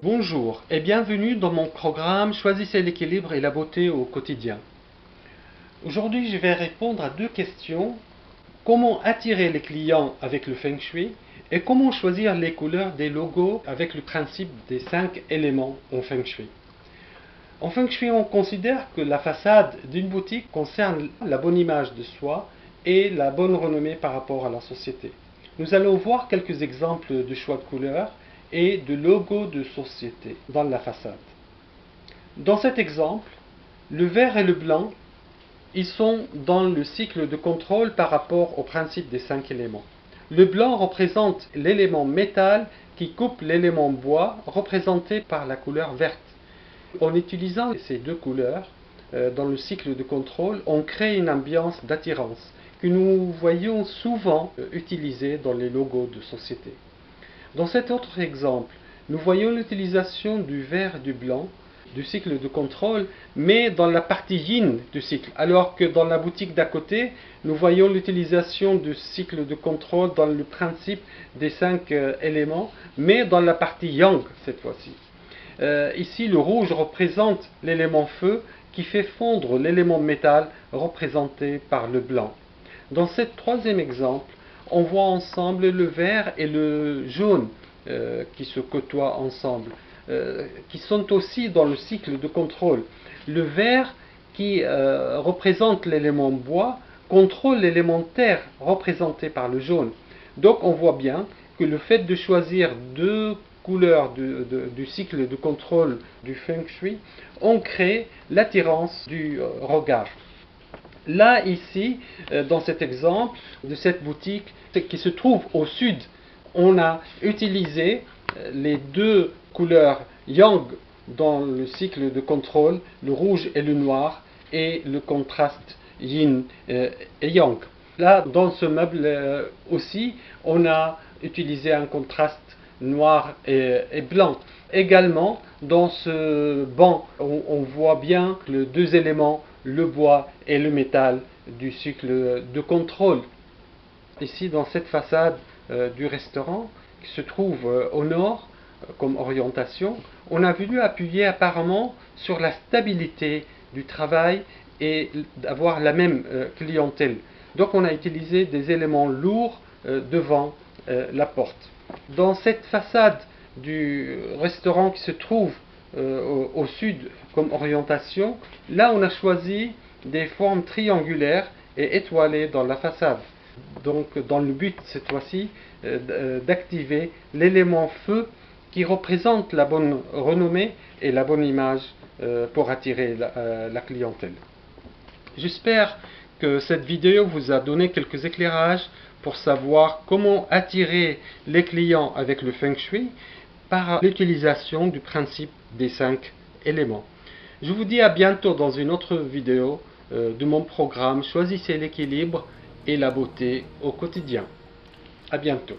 Bonjour et bienvenue dans mon programme Choisissez l'équilibre et la beauté au quotidien. Aujourd'hui, je vais répondre à deux questions. Comment attirer les clients avec le Feng Shui et comment choisir les couleurs des logos avec le principe des 5 éléments en Feng Shui. En Feng Shui, on considère que la façade d'une boutique concerne la bonne image de soi et la bonne renommée par rapport à la société. Nous allons voir quelques exemples de choix de couleurs et de logos de société dans la façade. Dans cet exemple, le vert et le blanc, ils sont dans le cycle de contrôle par rapport au principe des 5 éléments. Le blanc représente l'élément métal qui coupe l'élément bois représenté par la couleur verte. En utilisant ces deux couleurs dans le cycle de contrôle, on crée une ambiance d'attirance que nous voyons souvent utilisée dans les logos de société. Dans cet autre exemple, nous voyons l'utilisation du vert et du blanc du cycle de contrôle, mais dans la partie yin du cycle, alors que dans la boutique d'à côté, nous voyons l'utilisation du cycle de contrôle dans le principe des 5 éléments, mais dans la partie yang cette fois-ci. Ici, le rouge représente l'élément feu qui fait fondre l'élément métal représenté par le blanc. Dans ce troisième exemple, on voit ensemble le vert et le jaune qui se côtoient ensemble, qui sont aussi dans le cycle de contrôle. Le vert qui représente l'élément bois contrôle l'élément terre représenté par le jaune. Donc on voit bien que le fait de choisir deux couleurs du cycle de contrôle du Feng Shui, on crée l'attirance du regard. Là, ici, dans cet exemple de cette boutique qui se trouve au sud, on a utilisé les deux couleurs yang dans le cycle de contrôle, le rouge et le noir, et le contraste yin et yang. Là, dans ce meuble aussi, on a utilisé un contraste noir et blanc. Également, dans ce banc, on voit bien les deux éléments, le bois et le métal du cycle de contrôle. Ici, dans cette façade du restaurant qui se trouve au nord comme orientation, on a voulu appuyer apparemment sur la stabilité du travail et d'avoir la même clientèle. Donc on a utilisé des éléments lourds devant la porte. Dans cette façade du restaurant qui se trouve au sud comme orientation, là on a choisi des formes triangulaires et étoilées dans la façade. Donc dans le but cette fois-ci d'activer l'élément feu qui représente la bonne renommée et la bonne image pour attirer la clientèle. J'espère que cette vidéo vous a donné quelques éclairages pour savoir comment attirer les clients avec le Feng Shui par l'utilisation du principe des 5 éléments. Je vous dis à bientôt dans une autre vidéo de mon programme Choisissez l'équilibre et la beauté au quotidien. À bientôt.